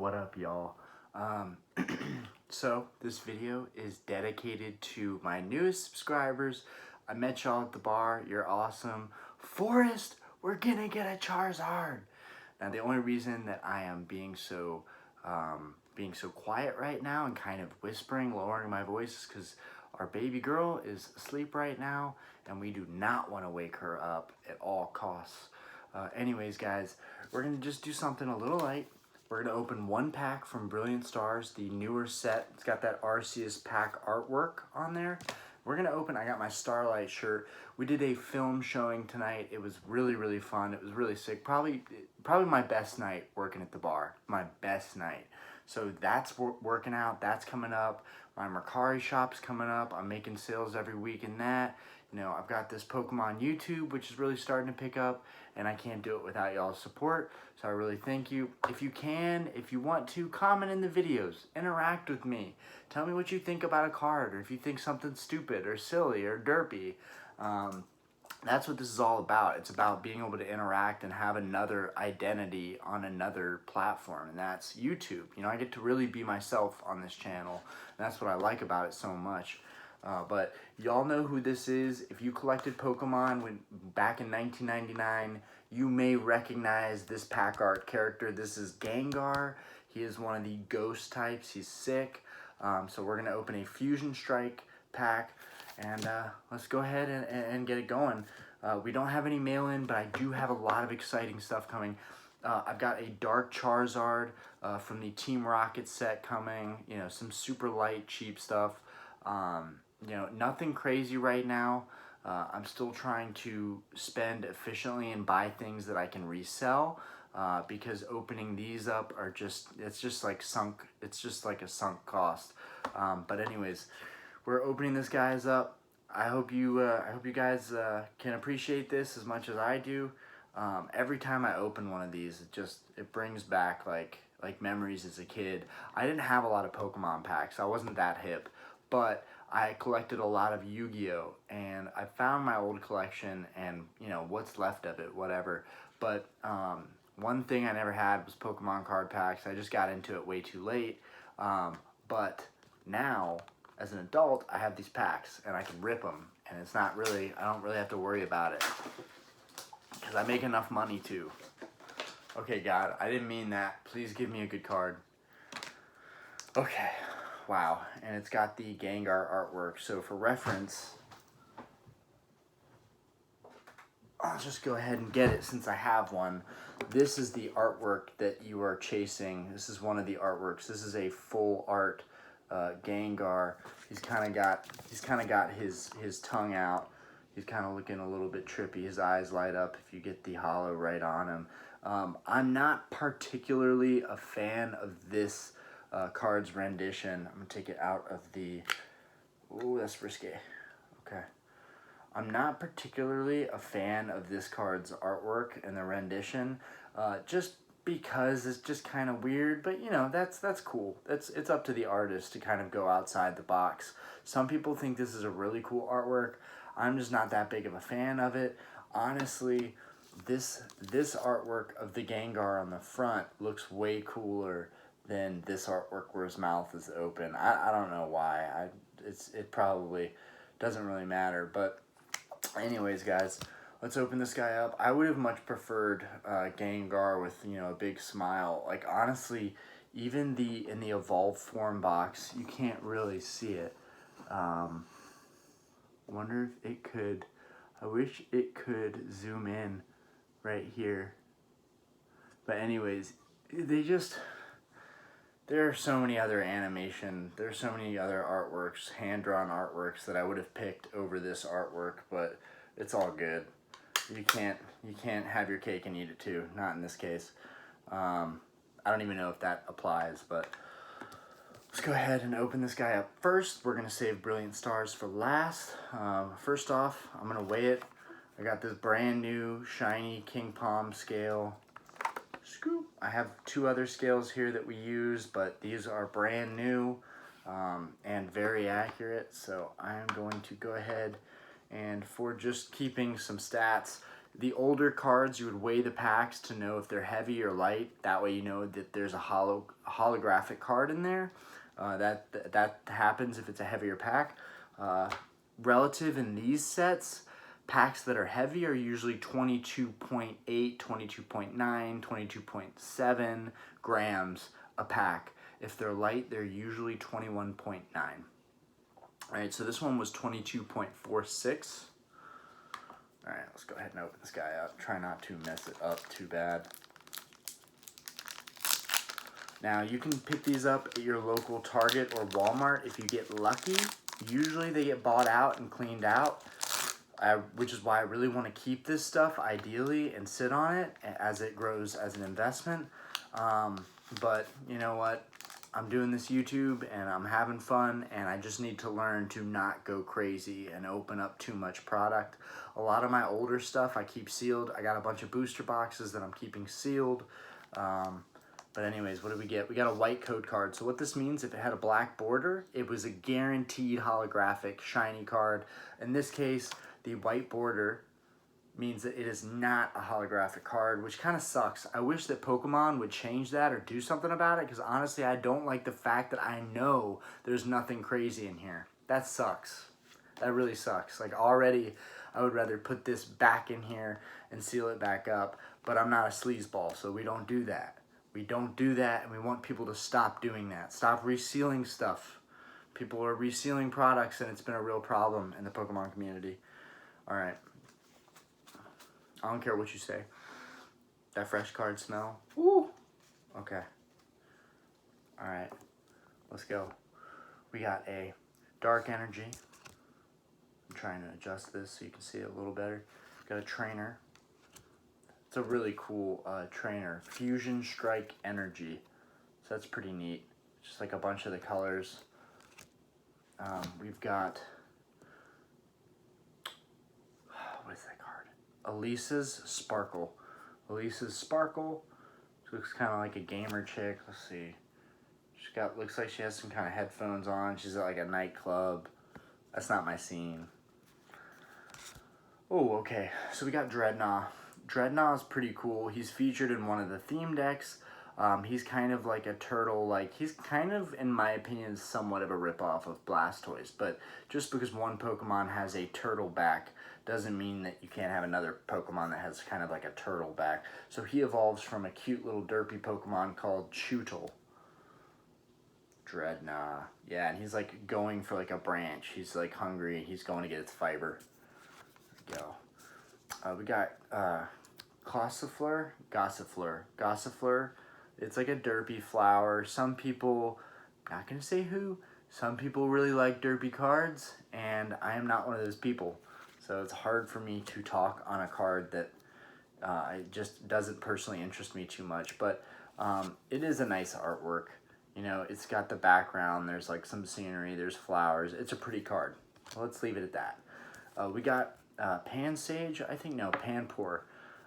What up, y'all? So this video is dedicated to my newest subscribers. I met y'all at the bar. You're awesome. Forrest, we're gonna get a Charizard. Now the only reason that I am being so quiet right now and kind of whispering, lowering my voice is because our baby girl is asleep right now and we do not want to wake her up at all costs. Anyways, guys, we're gonna just do something a little light. We're gonna open one pack from Brilliant Stars, the newer set. It's got that Arceus pack artwork on there. We're gonna open, I got my Starlight shirt. We did a film showing tonight. It was really, really fun. It was really sick. Probably my best night working at the bar. My best night. So that's working out, that's coming up. My Mercari shop's coming up. I'm making sales every week in that. You know, I've got this Pokemon YouTube, which is really starting to pick up, and I can't do it without y'all's support, so I really thank you. If you can, if you want to, comment in the videos, interact with me. Tell me what you think about a card, or if you think something's stupid, or silly, or derpy. That's what this is all about. It's about being able to interact and have another identity on another platform, and that's YouTube. You know, I get to really be myself on this channel, and that's what I like about it so much. But y'all know who this is. If you collected Pokemon back in 1999, you may recognize this pack art character. This is Gengar. He is one of the ghost types. He's sick. So we're going to open a Fusion Strike pack, and let's go ahead and get it going. We don't have any mail-in, but I do have a lot of exciting stuff coming. I've got a Dark Charizard from the Team Rocket set coming. You know, some super light, cheap stuff. You know, nothing crazy right now. I'm still trying to spend efficiently and buy things that I can resell, because opening these up are it's just like a sunk cost. But anyways, we're opening this guys up. I hope you guys can appreciate this as much as I do. Every time I open one of these, it brings back like memories as a kid. I didn't have a lot of Pokemon packs. I wasn't that hip, but I collected a lot of Yu-Gi-Oh! And I found my old collection and, you know, what's left of it, whatever. But one thing I never had was Pokemon card packs. I just got into it way too late. But now, as an adult, I have these packs and I can rip them. And I don't really have to worry about it, because I make enough money to. Okay, God, I didn't mean that. Please give me a good card. Okay. Wow, and it's got the Gengar artwork. So for reference, I'll just go ahead and get it since I have one. This is the artwork that you are chasing. This is one of the artworks. This is a full art Gengar. He's kind of got his tongue out. He's kind of looking a little bit trippy. His eyes light up if you get the holo right on him. I'm not particularly a fan of this card's rendition. I'm gonna take it out of the. Ooh, that's risky. Okay. I'm not particularly a fan of this card's artwork and the rendition, just because it's just kind of weird. But you know, that's cool. It's up to the artist to kind of go outside the box. Some people think this is a really cool artwork. I'm just not that big of a fan of it. Honestly, this artwork of the Gengar on the front looks way cooler than this artwork where his mouth is open. I don't know why. It probably doesn't really matter. But anyways, guys, let's open this guy up. I would have much preferred Gengar with, you know, a big smile. Like, honestly, even in the evolved form box, you can't really see it. Wonder if it could. I wish it could zoom in right here. But anyways, there are so many other there's so many other artworks, hand-drawn artworks that I would have picked over this artwork, but it's all good. You can't have your cake and eat it too, not in this case. I don't even know if that applies, but let's go ahead and open this guy up first. We're gonna save Brilliant Stars for last. First off, I'm gonna weigh it. I got this brand new shiny King Palm scale. Scoop. I have two other scales here that we use, but these are brand new and very accurate. So I am going to go ahead and, for just keeping some stats, The older cards, you would weigh the packs to know if they're heavy or light. That way you know that there's a holographic card in there. That happens if it's a heavier pack. Relative in these sets, packs that are heavy are usually 22.8, 22.9, 22.7 grams a pack. If they're light, they're usually 21.9. All right, so this one was 22.46. All right, let's go ahead and open this guy up. Try not to mess it up too bad. Now, you can pick these up at your local Target or Walmart if you get lucky. Usually they get bought out and cleaned out, which is why I really want to keep this stuff ideally and sit on it as it grows as an investment. But you know what? I'm doing this YouTube and I'm having fun, and I just need to learn to not go crazy and open up too much product. A lot of my older stuff I keep sealed. I got a bunch of booster boxes that I'm keeping sealed. But anyways, what did we get? We got a white code card. So what this means, if it had a black border, it was a guaranteed holographic shiny card. In this case, the white border means that it is not a holographic card, which kind of sucks. I wish that Pokemon would change that or do something about it, because honestly, I don't like the fact that I know there's nothing crazy in here. That sucks. That really sucks. Like, already, I would rather put this back in here and seal it back up, but I'm not a sleazeball, so we don't do that. We don't do that, and we want people to stop doing that. Stop resealing stuff. People are resealing products, and it's been a real problem in the Pokemon community. All right. I don't care what you say. That fresh card smell. Woo! Okay. All right. Let's go. We got a Dark Energy. I'm trying to adjust this so you can see it a little better. Got a trainer. It's a really cool trainer. Fusion Strike Energy. So that's pretty neat. Just like a bunch of the colors. We've got... what is that card? Elisa's Sparkle. Elisa's Sparkle. She looks kind of like a gamer chick. Let's see. She's got, looks like she has some kind of headphones on. She's at like a nightclub. That's not my scene. Oh, okay. So we got Dreadnought. Dreadnought is pretty cool. He's featured in one of the theme decks. He's kind of like a turtle, like he's kind of, in my opinion, somewhat of a ripoff of Blastoise, but just because one Pokemon has a turtle back doesn't mean that you can't have another Pokemon that has kind of like a turtle back. So he evolves from a cute little derpy Pokemon called Chewtle. Dreadnought. Yeah, and he's like going for like a branch. He's like hungry. He's going to get its fiber. There we go. We got Gossifleur. It's like a derpy flower. Some people, not going to say who, some people really like derpy cards, and I am not one of those people. So it's hard for me to talk on a card that it just doesn't personally interest me too much. But it is a nice artwork. You know, it's got the background. There's like some scenery. There's flowers. It's a pretty card. Let's leave it at that. We got Pansage. I think, no, Panpour.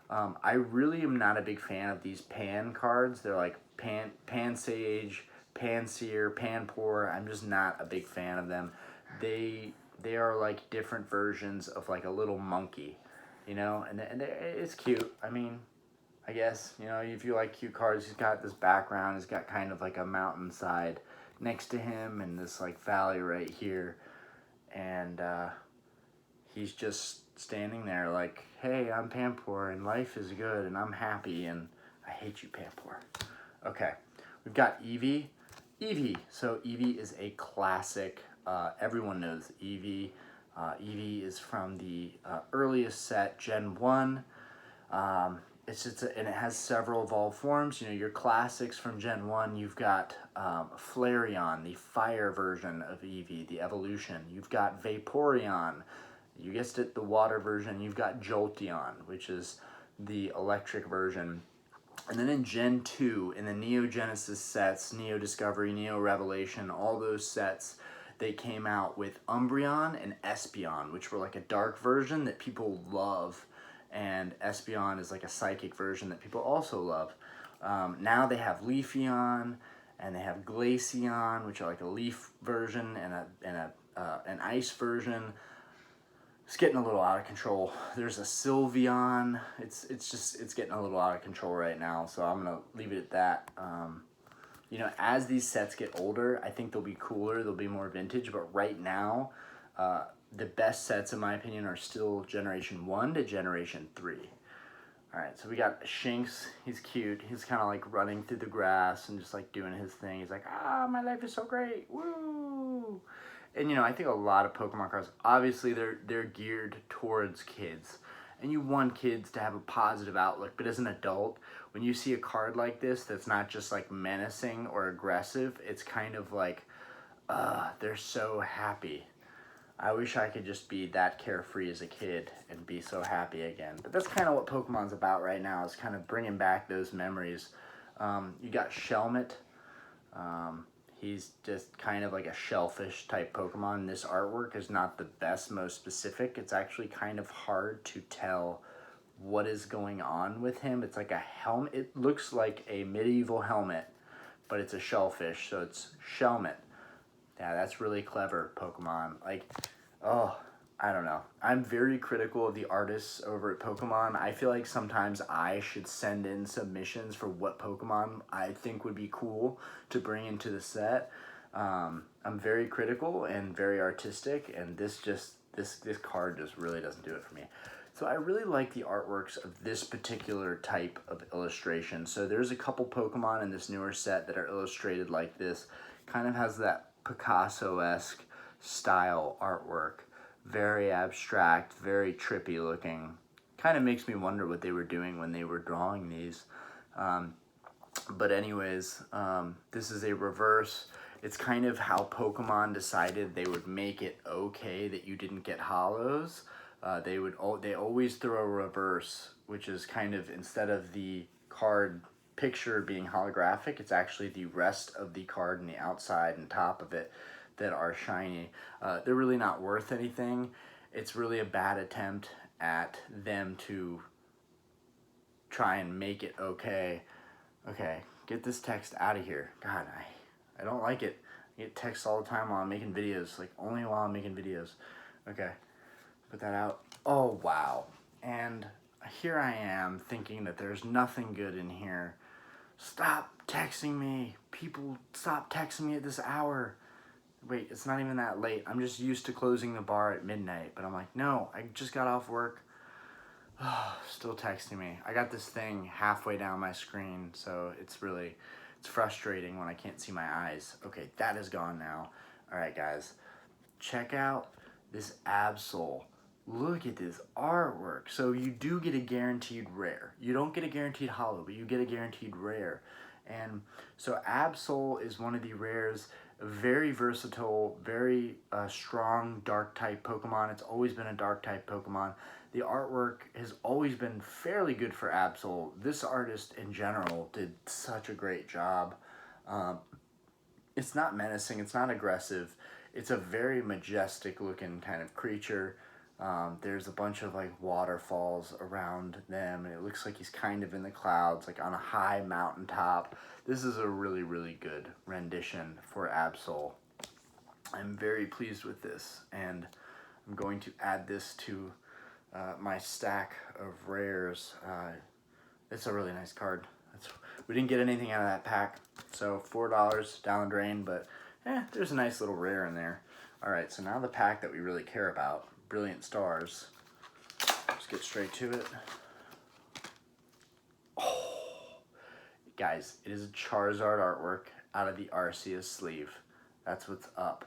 I really am not a big fan of these Pan cards. They're like Pansage, Panseer, Panpour. I'm just not a big fan of them. They are like different versions of like a little monkey, you know, and it's cute. I mean, I guess, you know, if you like cute cards, he's got this background. He's got kind of like a mountainside next to him and this like valley right here. And he's just standing there like, hey, I'm Panpour and life is good and I'm happy and I hate you, Panpour. Okay, we've got Eevee. So Eevee is a classic. Everyone knows Eevee. Eevee is from the earliest set, Gen 1. And it has several evolved forms. You know, your classics from Gen 1, you've got Flareon, the fire version of Eevee, the evolution. You've got Vaporeon, you guessed it, the water version. You've got Jolteon, which is the electric version. And then in Gen 2, in the Neo Genesis sets, Neo Discovery, Neo Revelation, all those sets, they came out with Umbreon and Espeon, which were like a dark version that people love. And Espeon is like a psychic version that people also love. Now they have Leafeon, and they have Glaceon, which are like a leaf version and an ice version. it's getting a little out of control. There's a Sylveon. It's getting a little out of control right now, so I'm gonna leave it at that. You know, as these sets get older, I think they'll be cooler, they'll be more vintage, but right now, the best sets, in my opinion, are still Generation 1 to Generation 3. Alright, so we got Shinx. He's cute. He's kind of like running through the grass and just like doing his thing. He's like, ah, my life is so great. Woo! And you know, I think a lot of Pokemon cards, obviously they're geared towards kids. And you want kids to have a positive outlook, but as an adult, when you see a card like this that's not just like menacing or aggressive, it's kind of like, they're so happy. I wish I could just be that carefree as a kid and be so happy again. But that's kind of what Pokemon's about right now, is kind of bringing back those memories. You got Shelmet. He's just kind of like a shellfish type Pokemon. This artwork is not the best, most specific. It's actually kind of hard to tell what is going on with him. It's like a helmet. It looks like a medieval helmet, but it's a shellfish, so it's Shelmet. Yeah, that's really clever, Pokemon. Like, oh, I don't know. I'm very critical of the artists over at Pokemon. I feel like sometimes I should send in submissions for what Pokemon I think would be cool to bring into the set. I'm very critical and very artistic, and this card just really doesn't do it for me. So I really like the artworks of this particular type of illustration. So there's a couple Pokemon in this newer set that are illustrated like this. Kind of has that Picasso-esque style artwork. Very abstract, very trippy looking. Kind of makes me wonder what they were doing when they were drawing these. But anyways, this is a reverse. It's kind of how Pokemon decided they would make it okay that you didn't get holos. They always throw a reverse, which is kind of, instead of the card picture being holographic, it's actually the rest of the card and the outside and top of it that are shiny. They're really not worth anything. It's really a bad attempt at them to try and make it okay. Okay, get this text out of here. God, I don't like it. I get texts all the time while I'm making videos, like only while I'm making videos. Okay, put that out. Oh, wow. And here I am thinking that there's nothing good in here. Stop texting me. People, stop texting me at this hour. Wait, it's not even that late. I'm just used to closing the bar at midnight. But I'm like, no, I just got off work. Still texting me. I got this thing halfway down my screen, so it's frustrating when I can't see my eyes. Okay, that is gone now. All right, guys. Check out this Absol. Look at this artwork. So you do get a guaranteed rare. You don't get a guaranteed holo, but you get a guaranteed rare. And so Absol is one of the rares, very versatile, very strong dark type Pokemon. It's always been a dark type Pokemon. The artwork has always been fairly good for Absol. This artist in general did such a great job. It's not menacing, it's not aggressive. It's a very majestic looking kind of creature. There's a bunch of like waterfalls around them, and it looks like he's kind of in the clouds, like on a high mountaintop. This is a really, really good rendition for Absol. I'm very pleased with this, and I'm going to add this to my stack of rares. It's a really nice card. We didn't get anything out of that pack, so $4 down the drain, but there's a nice little rare in there. Alright, so now the pack that we really care about, Brilliant Stars. Let's get straight to it. Oh, guys, it is a Charizard artwork out of the Arceus sleeve. That's what's up.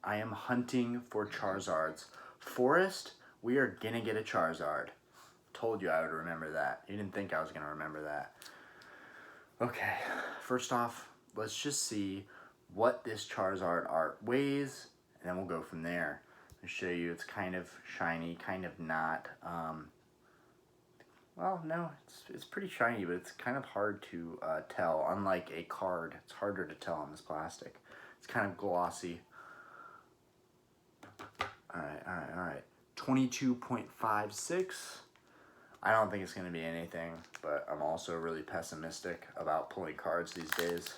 I am hunting for Charizards. Forest, we are gonna get a Charizard. Told you I would remember that. You didn't think I was gonna remember that. Okay, first off, let's just see what this Charizard art weighs, and then we'll go from there. I'll show you it's kind of shiny, kind of not. Well, no, it's pretty shiny, but it's kind of hard to tell. Unlike a card, it's harder to tell on this plastic. It's kind of glossy. All right. 22.56. I don't think it's going to be anything, but I'm also really pessimistic about pulling cards these days.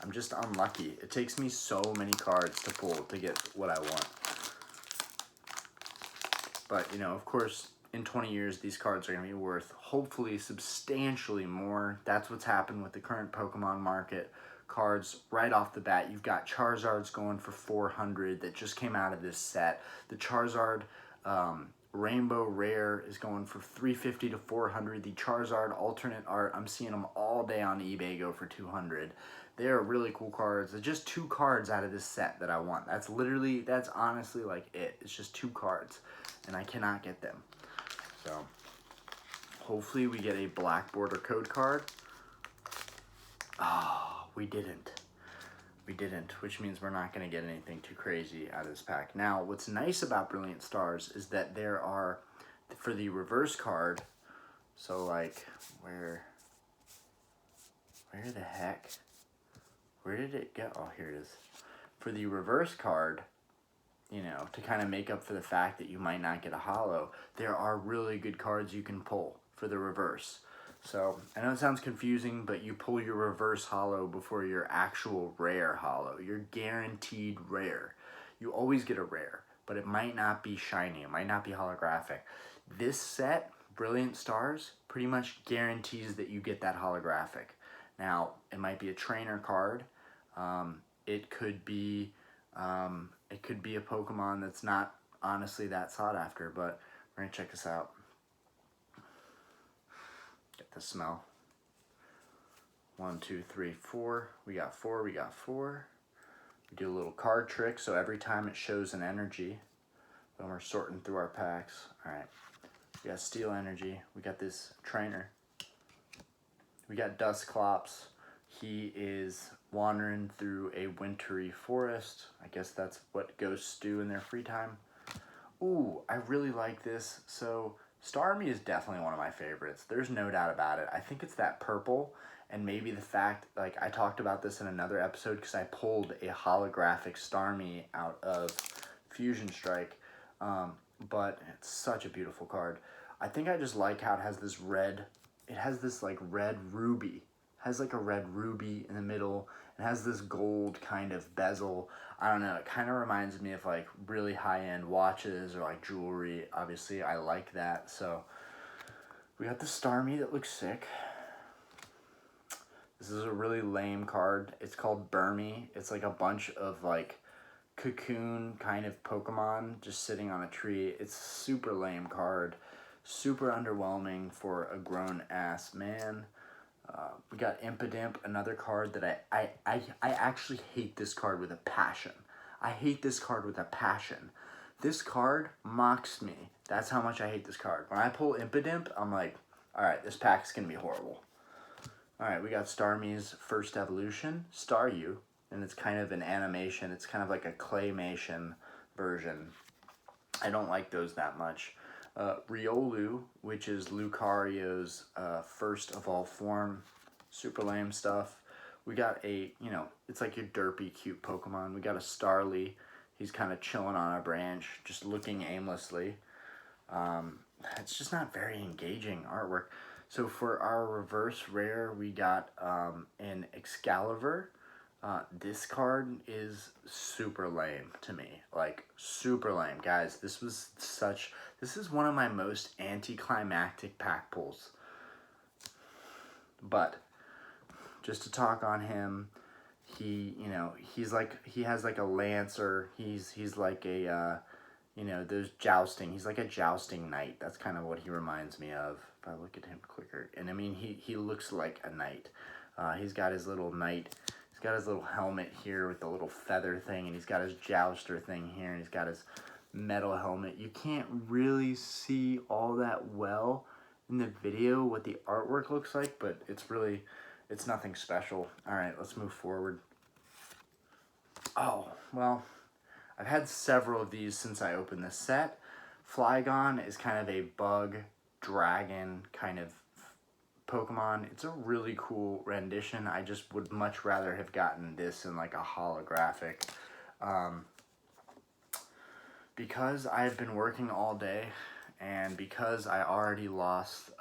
I'm just unlucky. It takes me so many cards to pull to get what I want. But, you know, of course, in 20 years, these cards are going to be worth hopefully substantially more. That's what's happened with the current Pokemon market. Cards right off the bat. You've got Charizards going for 400 that just came out of this set. The Charizard Rainbow Rare is going for 350 to 400. The Charizard alternate art, I'm seeing them all day on eBay go for 200. They're really cool cards. There's just 2 cards out of this set that I want. That's honestly like it. It's just 2 cards, and I cannot get them. So hopefully we get a black border code card. Oh, we didn't. We didn't, which means we're not going to get anything too crazy out of this pack. Now, what's nice about Brilliant Stars is that there are, for the reverse card, so like, where the heck? Where did it go? Oh, here it is. For the reverse card, you know, to kind of make up for the fact that you might not get a holo, there are really good cards you can pull for the reverse. So, I know it sounds confusing, but you pull your reverse holo before your actual rare holo. You're guaranteed rare. You always get a rare, but it might not be shiny. It might not be holographic. This set, Brilliant Stars, pretty much guarantees that you get that holographic. Now, it might be a trainer card. It could be a Pokemon that's not honestly that sought after, but we're gonna check this out. Get the smell. 1, 2, 3, 4. We got 4. We got 4. We do a little card trick, so every time it shows an energy, when we're sorting through our packs. All right. We got Steel Energy. We got this trainer. We got Dusclops. He is wandering through a wintry forest. I guess that's what ghosts do in their free time. Ooh, I really like this. So Starmie is definitely one of my favorites. There's no doubt about it. I think it's that purple, and maybe the fact, like I talked about this in another episode because I pulled a holographic Starmie out of Fusion Strike, but it's such a beautiful card. I think I just like how it has this red, it has this like red ruby. It has like a red ruby in the middle. It has this gold kind of bezel. I don't know, it kind of reminds me of like really high-end watches or like jewelry. Obviously, I like that. So we got the Starmie that looks sick. This is a really lame card. It's called Burmy. It's like a bunch of like cocoon kind of Pokemon just sitting on a tree. It's a super lame card. Super underwhelming for a grown-ass man. We got Impidimp, another card that I actually hate this card with a passion. I hate this card with a passion. This card mocks me. That's how much I hate this card. When I pull Impidimp, I'm like, alright, this pack's gonna be horrible. Alright, we got Starmie's first evolution, Staryu, and it's kind of an animation. It's kind of like a claymation version. I don't like those that much. Riolu, which is Lucario's first evolved form. Super lame stuff. We got a, you know, it's like your derpy cute Pokemon. We got a Starly. He's kind of chilling on a branch, just looking aimlessly. It's just not very engaging artwork. So for our reverse rare, we got an Excalibur. This card is super lame to me. Like, super lame. Guys, this is one of my most anticlimactic pack pulls. But just to talk on him, he has like a Lancer. He's like a those jousting. He's like a jousting knight. That's kind of what he reminds me of if I look at him quicker. And I mean, he looks like a knight. He's got his little knight. He's got his little helmet here with the little feather thing, and he's got his jouster thing here, and he's got his metal helmet. You can't really see all that well in the video what the artwork looks like, but it's nothing special. All right, let's move forward. Oh, well, I've had several of these since I opened this set. Flygon is kind of a bug, dragon kind of Pokemon. It's a really cool rendition. I just would much rather have gotten this in like a holographic. Because I've been working all day and because I already lost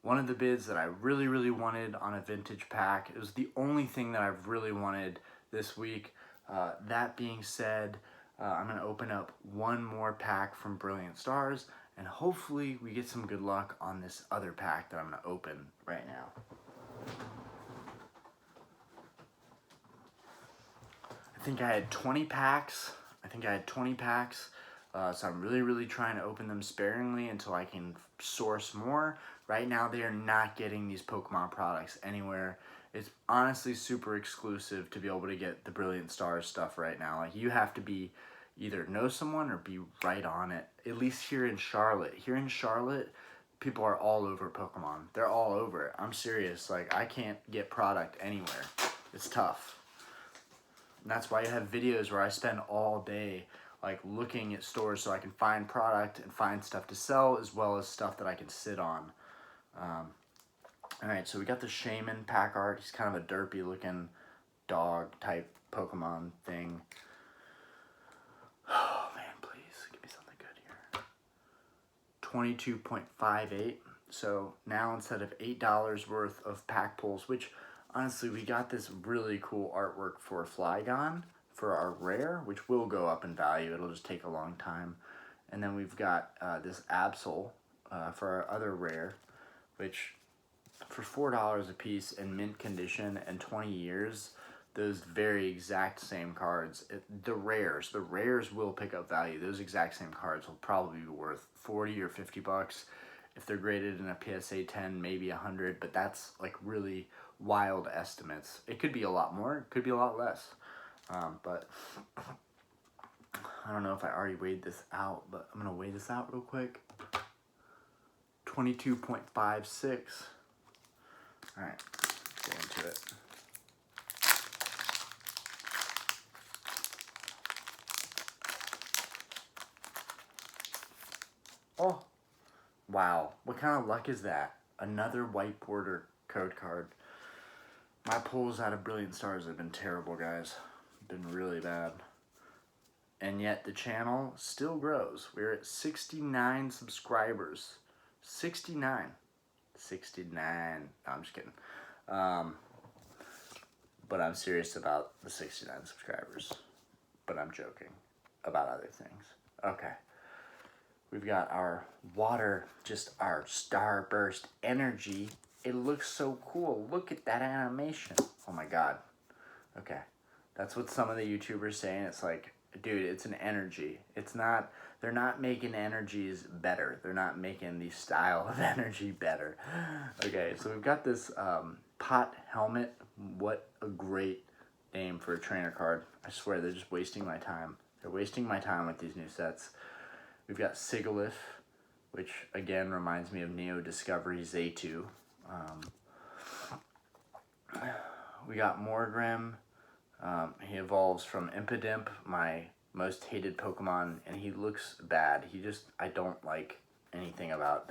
one of the bids that I really, really wanted on a vintage pack. It was the only thing that I've really wanted this week. That being said, I'm going to open up one more pack from Brilliant Stars, and hopefully we get some good luck on this other pack that I'm going to open right now. I think I had 20 packs. So I'm really trying to open them sparingly until I can source more. Right now they are not getting these Pokemon products anywhere. It's honestly super exclusive to be able to get the Brilliant Stars stuff right now. Like, you have to be either know someone or be right on it. At least here in Charlotte. Here in Charlotte, people are all over Pokemon. They're all over it. I'm serious. Like, I can't get product anywhere. It's tough. And that's why I have videos where I spend all day like looking at stores so I can find product and find stuff to sell, as well as stuff that I can sit on. Alright, so we got the Shaman Pack art. He's kind of a derpy looking dog type Pokemon thing. Oh man, please give me something good here. 22.58. So now instead of $8 worth of pack pulls, which honestly, we got this really cool artwork for Flygon for our rare, which will go up in value. It'll just take a long time. And then we've got this Absol for our other rare, which for $4 a piece in mint condition and 20 years, those very exact same cards, the rares will pick up value. Those exact same cards will probably be worth 40 or 50 bucks. If they're graded in a PSA 10, maybe 100, but that's like really wild estimates. It could be a lot more, it could be a lot less. But I don't know if I already weighed this out, but I'm gonna weigh this out real quick. 22.56. All right, get into it. Oh, wow, what kind of luck is that? Another white border code card. My pulls out of Brilliant Stars have been terrible, guys. Been really bad. And yet the channel still grows. We're at 69 subscribers. 69. 69. No, I'm just kidding. But I'm serious about the 69 subscribers. But I'm joking about other things. Okay. We've got our water, just our starburst energy. It looks so cool. Look at that animation. Oh my god. Okay. That's what some of the YouTubers saying. It's like, dude, it's an energy. It's not, they're not making energies better. They're not making the style of energy better. Okay, so we've got this pot helmet. What a great name for a trainer card. I swear, they're just wasting my time. They're wasting my time with these new sets. We've got Sigilyph, which again reminds me of Neo Discovery Zaytu. We got Morgrem. He evolves from Impidimp, my most hated Pokemon, and he looks bad. I don't like anything about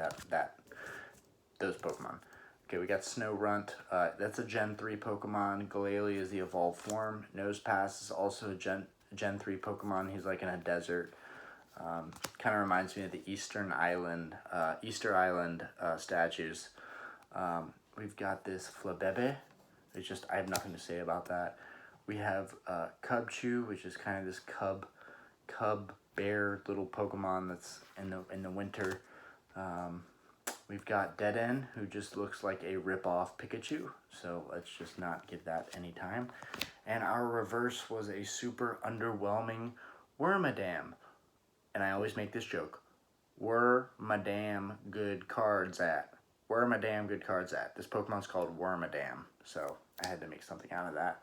those Pokemon. Okay, we got Snorunt. That's a Gen 3 Pokemon. Glalie is the evolved form. Nosepass is also a Gen 3 Pokemon. He's like in a desert. Kind of reminds me of the Easter Island statues. We've got this Flabebe. I have nothing to say about that. We have Cubchoo, which is kind of this cub bear little Pokemon that's in the winter. We've got Deaden, who just looks like a rip-off Pikachu, so let's just not give that any time. And our reverse was a super underwhelming Wormadam. And I always make this joke. Where my damn good cards at? Where are my damn good cards at? This Pokemon's called Wormadam, so I had to make something out of that.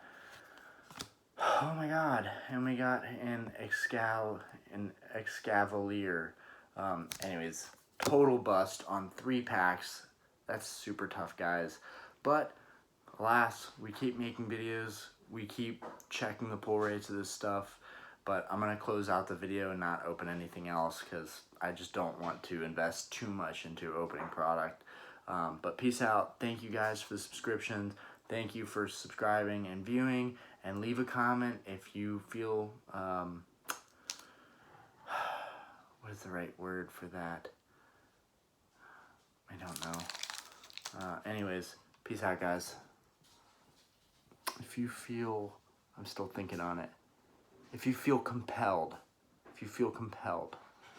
Oh my god, and we got an Excavalier. Anyways, total bust on 3 packs. That's super tough, guys. But, alas, we keep making videos. We keep checking the pull rates of this stuff. But I'm going to close out the video and not open anything else because I just don't want to invest too much into opening product. But peace out. Thank you guys for the subscriptions. Thank you for subscribing and viewing. And leave a comment if you feel... what is the right word for that? I don't know. Anyways, peace out, guys. If you feel... I'm still thinking on it. If you feel compelled you feel compelled,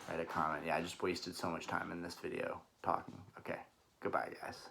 write a comment. Yeah, I just wasted so much time in this video talking. Okay, goodbye, guys.